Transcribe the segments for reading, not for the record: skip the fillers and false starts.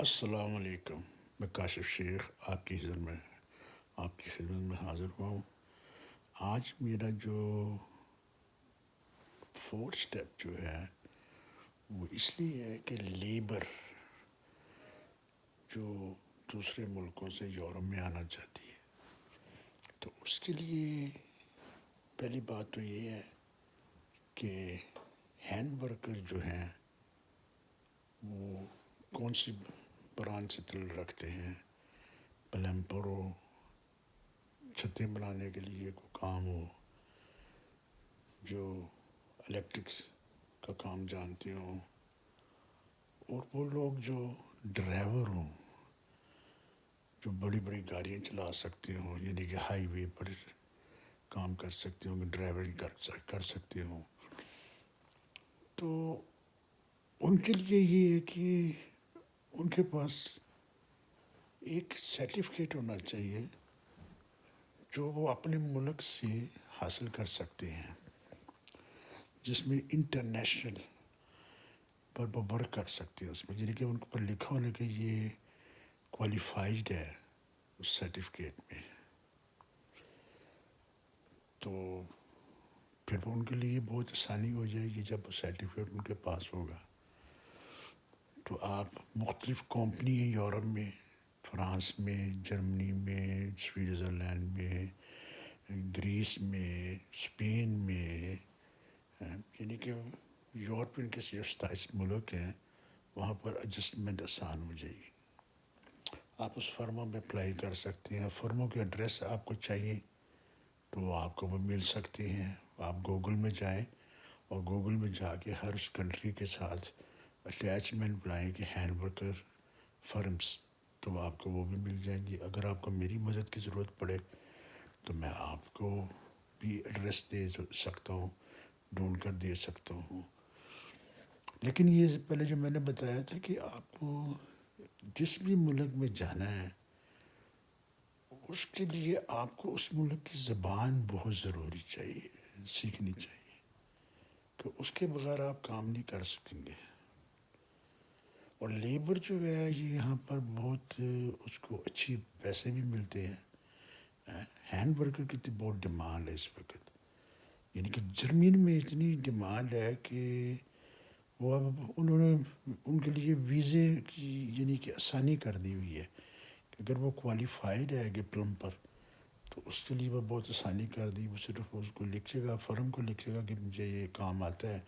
السلام علیکم۔ میں کاشف شیخ آپ کی خدمت میں حاضر ہوا ہوں۔ آج میرا جو فورتھ سٹیپ جو ہے وہ اس لیے ہے کہ لیبر جو دوسرے ملکوں سے یورپ میں آنا چاہتی ہے، تو اس کے لیے پہلی بات تو یہ ہے کہ ہینڈ ورکر جو ہیں وہ کون سی برانچ سے تعلق رکھتے ہیں، پلمبر ہو، چھتیں بنانے کے لیے کوئی کام ہو، جو الیکٹرکس کا کام جانتے ہوں، اور وہ لوگ جو ڈرائیور ہوں، جو بڑی بڑی گاڑیاں چلا سکتے ہوں، یعنی کہ ہائی وے پر کام کر سکتے ہوں، ڈرائیورنگ کر سکتے ہوں، تو ان کے لیے یہ ہے کہ ان کے پاس ایک سرٹیفکیٹ ہونا چاہیے جو وہ اپنے ملک سے حاصل کر سکتے ہیں، جس میں انٹرنیشنل پر وہ ورک کر سکتے ہیں، اس میں یعنی کہ ان پر لکھا ہونا کہ یہ کوالیفائڈ ہے اس سرٹیفکیٹ میں، تو پھر ان کے لیے بہت آسانی ہو جائے گی جب وہ سرٹیفکیٹ ان کے پاس ہوگا۔ تو آپ مختلف کمپنی ہیں یورپ میں، فرانس میں، جرمنی میں، سوئٹزرلینڈ میں، گریس میں، اسپین میں، یعنی کہ یورپین کے جو 27 ملک ہیں وہاں پر ایڈجسٹمنٹ آسان ہو جائے گی۔ آپ اس فرموں میں اپلائی کر سکتے ہیں، فرموں کے ایڈریس آپ کو چاہیے تو وہ آپ کو وہ مل سکتے ہیں۔ آپ گوگل میں جائیں اور گوگل میں جا کے ہر اس کنٹری کے ساتھ اٹیچمنٹ بنائیں کہ ہینڈ ورکر فرمز، تو آپ کو وہ بھی مل جائیں گی۔ اگر آپ کو میری مدد کی ضرورت پڑے تو میں آپ کو بھی ایڈریس دے سکتا ہوں، ڈھونڈ کر دے سکتا ہوں۔ لیکن یہ پہلے جو میں نے بتایا تھا کہ آپ کو جس بھی ملک میں جانا ہے اس کے لیے آپ کو اس ملک کی زبان بہت ضروری چاہیے، سیکھنی چاہیے، کہ اس کے بغیر آپ کام نہیں کر سکیں گے۔ اور لیبر جو ہے یہ یہاں پر بہت اس کو اچھی پیسے بھی ملتے ہیں۔ ہینڈ ورکر کی تو بہت ڈیمانڈ ہے اس وقت، یعنی کہ جرمنی میں اتنی ڈیمانڈ ہے کہ وہ اب انہوں نے ان کے لیے ویزے کی یعنی کہ آسانی کر دی ہوئی ہے کہ اگر وہ کوالیفائڈ ہے کہ پلمبر، تو اس کے لیے وہ بہت آسانی کر دی۔ وہ صرف اس کو لکھے گا، فرم کو لکھے گا کہ مجھے یہ کام آتا ہے،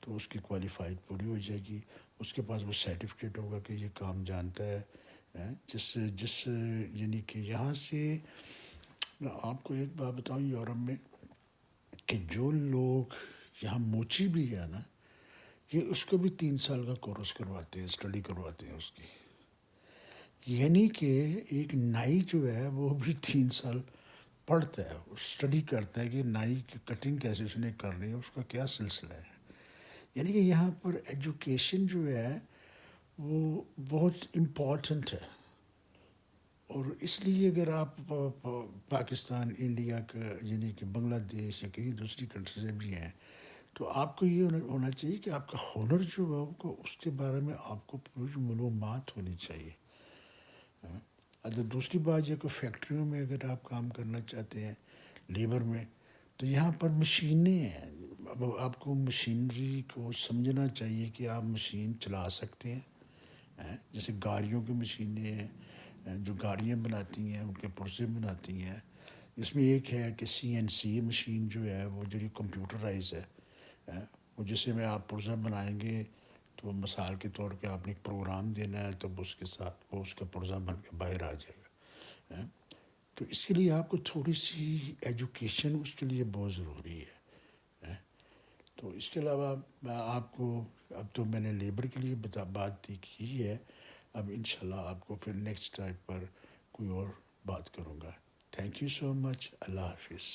تو اس کی کوالیفائڈ پوری ہو جائے گی، اس کے پاس وہ سرٹیفکیٹ ہوگا کہ یہ کام جانتا ہے۔ جس یعنی کہ یہاں سے میں آپ کو ایک بات بتاؤں، یورپ میں کہ جو لوگ یہاں موچی بھی ہے نا، یہ اس کو بھی 3 سال کا کورس کرواتے ہیں، اسٹڈی کرواتے ہیں اس کی، یعنی کہ ایک نائی جو ہے وہ بھی 3 سال پڑھتا ہے، اسٹڈی کرتا ہے کہ نائی کی کٹنگ کیسے اس نے کرنی ہے، اس کا کیا سلسلہ ہے۔ یعنی کہ یہاں پر ایجوکیشن جو ہے وہ بہت امپورٹنٹ ہے، اور اس لیے اگر آپ پاکستان، انڈیا کا یعنی کہ بنگلہ دیش یا کہیں دوسری کنٹری سے بھی ہیں، تو آپ کو یہ ہونا چاہیے کہ آپ کا ہنر جو ہے اس کے بارے میں آپ کو پوری معلومات ہونی چاہیے۔ اگر دوسری بات یہ کہ فیکٹریوں میں اگر آپ کام کرنا چاہتے ہیں لیبر میں، تو یہاں پر مشینیں ہیں، اب آپ کو مشینری کو سمجھنا چاہیے کہ آپ مشین چلا سکتے ہیں۔ جیسے گاڑیوں کی مشینیں ہیں جو گاڑیاں بناتی ہیں، ان کے پرزے بناتی ہیں۔ اس میں ایک ہے کہ CNC مشین جو ہے وہ جو کمپیوٹرائز ہے، وہ جسے میں آپ پرزہ بنائیں گے تو مثال کے طور پہ آپ نے ایک پروگرام دینا ہے، تو اس کے ساتھ وہ اس کا پرزہ بن کے باہر آ جائے گا۔ تو اس کے لیے آپ کو تھوڑی سی ایجوکیشن اس کے لیے بہت ضروری ہے۔ تو اس کے علاوہ میں آپ کو اب تو میں نے لیبر کے لیے بات کی ہے، اب انشاءاللہ آپ کو پھر نیکسٹ ٹائم پر کوئی اور بات کروں گا۔ تھینک یو سو مچ، اللہ حافظ۔